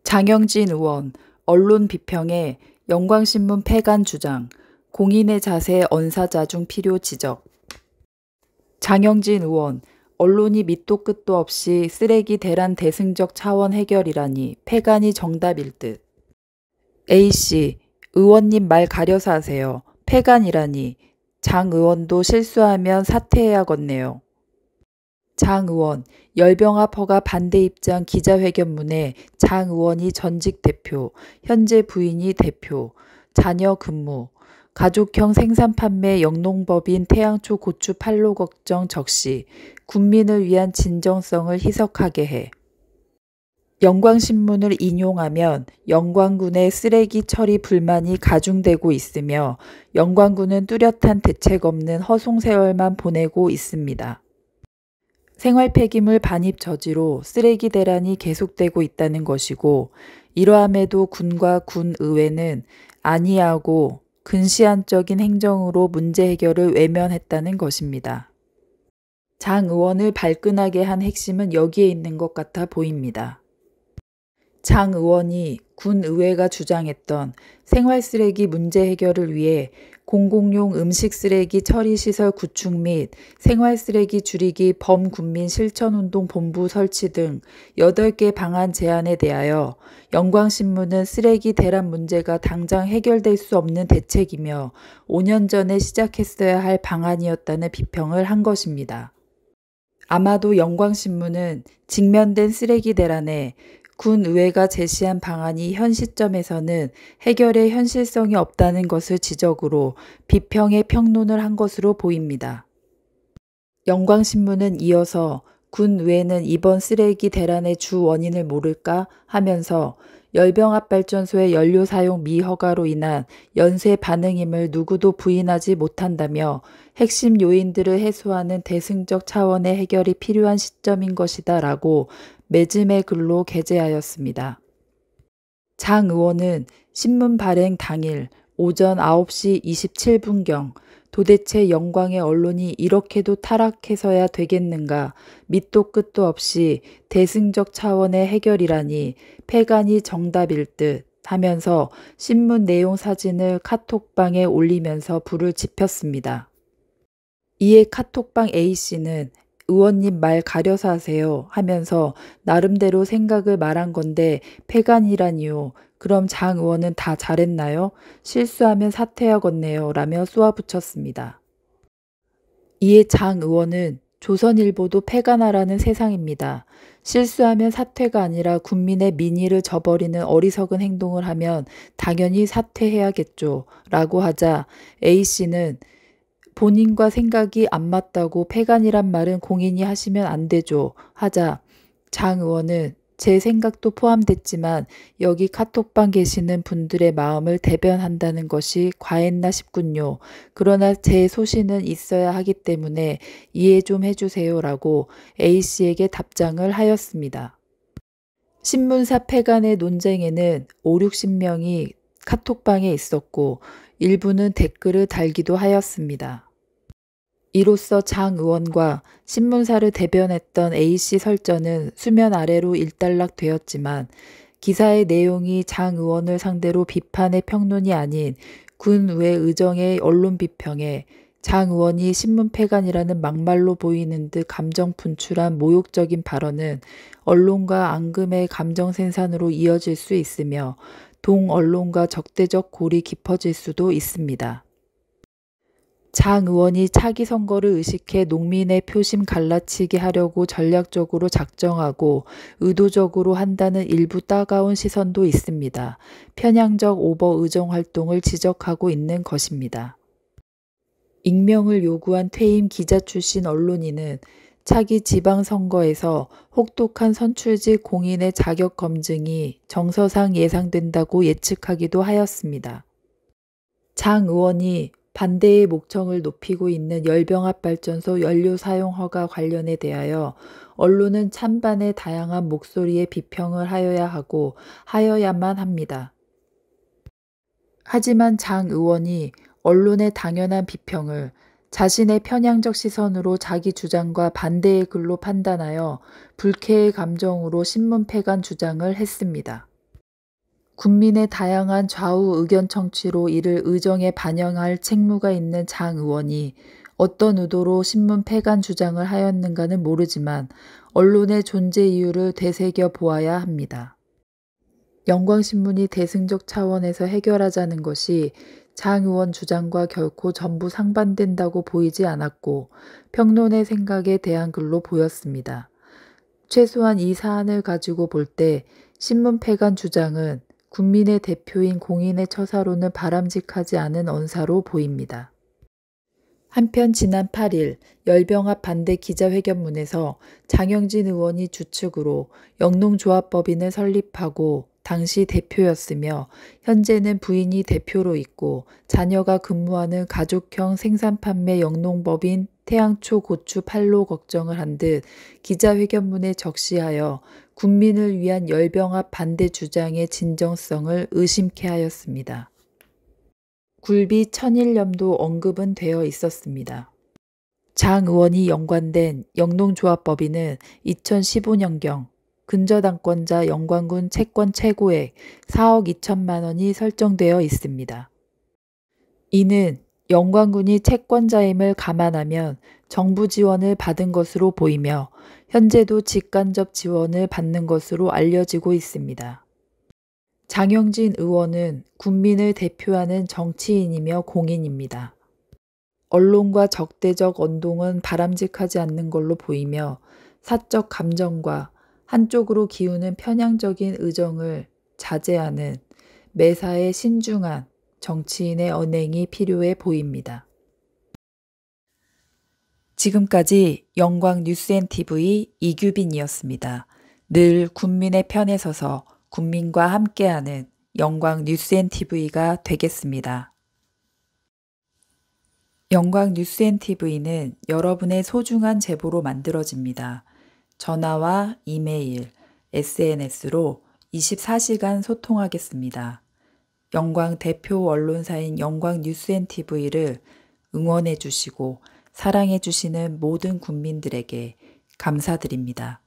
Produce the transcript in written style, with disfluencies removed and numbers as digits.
장영진 의원, 언론 비평에 영광신문 폐간 주장, 공인의 자세 언사자중 필요 지적. 장영진 의원, 언론이 밑도 끝도 없이 쓰레기 대란 대승적 차원 해결이라니 폐간이 정답일 듯. A씨, 의원님 말 가려서 하세요. 폐간이라니. 장 의원도 실수하면 사퇴해야겠네요. 장 의원, 열병합 허가 반대 입장 기자회견문에 장 의원이 전직 대표, 현재 부인이 대표, 자녀 근무, 가족형 생산 판매 영농법인 태양초 고추 판로 걱정 적시, 국민을 위한 진정성을 희석하게 해. 영광신문을 인용하면 영광군의 쓰레기 처리 불만이 가중되고 있으며 영광군은 뚜렷한 대책 없는 허송세월만 보내고 있습니다. 생활 폐기물 반입 저지로 쓰레기 대란이 계속되고 있다는 것이고 이러함에도 군과 군의회는 안이하고 근시안적인 행정으로 문제 해결을 외면했다는 것입니다. 장 의원을 발끈하게 한 핵심은 여기에 있는 것 같아 보입니다. 장 의원이 군의회가 주장했던 생활쓰레기 문제 해결을 위해 공공용 음식쓰레기 처리시설 구축 및 생활쓰레기 줄이기 범국민실천운동본부 설치 등 8개 방안 제안에 대하여 영광신문은 쓰레기 대란 문제가 당장 해결될 수 없는 대책이며 5년 전에 시작했어야 할 방안이었다는 비평을 한 것입니다. 아마도 영광신문은 직면된 쓰레기 대란에 군의회가 제시한 방안이 현 시점에서는 해결의 현실성이 없다는 것을 지적으로 비평의 평론을 한 것으로 보입니다. 영광신문은 이어서 군의회는 이번 쓰레기 대란의 주 원인을 모를까 하면서 열병합발전소의 연료 사용 미허가로 인한 연쇄 반응임을 누구도 부인하지 못한다며 핵심 요인들을 해소하는 대승적 차원의 해결이 필요한 시점인 것이다 라고 매짐의 글로 게재하였습니다. 장 의원은 신문 발행 당일 오전 9시 27분경 도대체 영광의 언론이 이렇게도 타락해서야 되겠는가 밑도 끝도 없이 대승적 차원의 해결이라니 폐간이 정답일 듯 하면서 신문 내용 사진을 카톡방에 올리면서 불을 지폈습니다. 이에 카톡방 A씨는 의원님 말 가려서 하세요 하면서 나름대로 생각을 말한 건데 폐간이라니요. 그럼 장 의원은 다 잘했나요? 실수하면 사퇴하겠네요 라며 쏘아붙였습니다. 이에 장 의원은 조선일보도 폐간하라는 세상입니다. 실수하면 사퇴가 아니라 국민의 민의를 저버리는 어리석은 행동을 하면 당연히 사퇴해야겠죠 라고 하자 A씨는 본인과 생각이 안 맞다고 폐간이란 말은 공인이 하시면 안 되죠 하자 장 의원은 제 생각도 포함됐지만 여기 카톡방 계시는 분들의 마음을 대변한다는 것이 과했나 싶군요. 그러나 제 소신은 있어야 하기 때문에 이해 좀 해주세요 라고 A씨에게 답장을 하였습니다. 신문사 폐간의 논쟁에는 5, 60명이 카톡방에 있었고 일부는 댓글을 달기도 하였습니다. 이로써 장 의원과 신문사를 대변했던 A씨 설전은 수면 아래로 일단락되었지만 기사의 내용이 장 의원을 상대로 비판의 평론이 아닌 군의회 의정의 언론 비평에 장 의원이 신문 폐간이라는 막말로 보이는 듯 감정 분출한 모욕적인 발언은 언론과 앙금의 감정 생산으로 이어질 수 있으며 동언론과 적대적 골이 깊어질 수도 있습니다. 장 의원이 차기 선거를 의식해 농민의 표심 갈라치게 하려고 전략적으로 작정하고 의도적으로 한다는 일부 따가운 시선도 있습니다. 편향적 오버 의정 활동을 지적하고 있는 것입니다. 익명을 요구한 퇴임 기자 출신 언론인은 차기 지방선거에서 혹독한 선출직 공인의 자격 검증이 정서상 예상된다고 예측하기도 하였습니다. 장 의원이 반대의 목청을 높이고 있는 열병합발전소 연료 사용 허가 관련에 대하여 언론은 찬반의 다양한 목소리의 비평을 하여야 하고 하여야만 합니다. 하지만 장 의원이 언론의 당연한 비평을 자신의 편향적 시선으로 자기 주장과 반대의 글로 판단하여 불쾌의 감정으로 신문 폐간 주장을 했습니다. 국민의 다양한 좌우 의견 청취로 이를 의정에 반영할 책무가 있는 장 의원이 어떤 의도로 신문 폐간 주장을 하였는가는 모르지만 언론의 존재 이유를 되새겨 보아야 합니다. 영광신문이 대승적 차원에서 해결하자는 것이 장 의원 주장과 결코 전부 상반된다고 보이지 않았고 평론의 생각에 대한 글로 보였습니다. 최소한 이 사안을 가지고 볼 때 신문 폐간 주장은 국민의 대표인 공인의 처사로는 바람직하지 않은 언사로 보입니다. 한편 지난 8일 열병합 반대 기자회견문에서 장영진 의원이 주축으로 영농조합법인을 설립하고 당시 대표였으며 현재는 부인이 대표로 있고 자녀가 근무하는 가족형 생산판매 영농법인 태양초 고추 판로 걱정을 한 듯 기자회견문에 적시하여 국민을 위한 열병합 반대 주장의 진정성을 의심케 하였습니다. 굴비 천일염도 언급은 되어 있었습니다. 장 의원이 연관된 영농조합법인은 2015년경 근저당권자 영광군 채권 최고액 4억 2천만 원이 설정되어 있습니다. 이는 영광군이 채권자임을 감안하면 정부 지원을 받은 것으로 보이며 현재도 직간접 지원을 받는 것으로 알려지고 있습니다. 장영진 의원은 국민을 대표하는 정치인이며 공인입니다. 언론과 적대적 언동은 바람직하지 않는 걸로 보이며 사적 감정과 한쪽으로 기우는 편향적인 의정을 자제하는 매사에 신중한 정치인의 언행이 필요해 보입니다. 지금까지 영광뉴스앤TV 이규빈이었습니다. 늘 국민의 편에 서서 국민과 함께하는 영광뉴스앤TV가 되겠습니다. 영광뉴스앤TV는 여러분의 소중한 제보로 만들어집니다. 전화와 이메일, SNS로 24시간 소통하겠습니다. 영광 대표 언론사인 영광뉴스앤TV를 응원해 주시고 사랑해 주시는 모든 국민들에게 감사드립니다.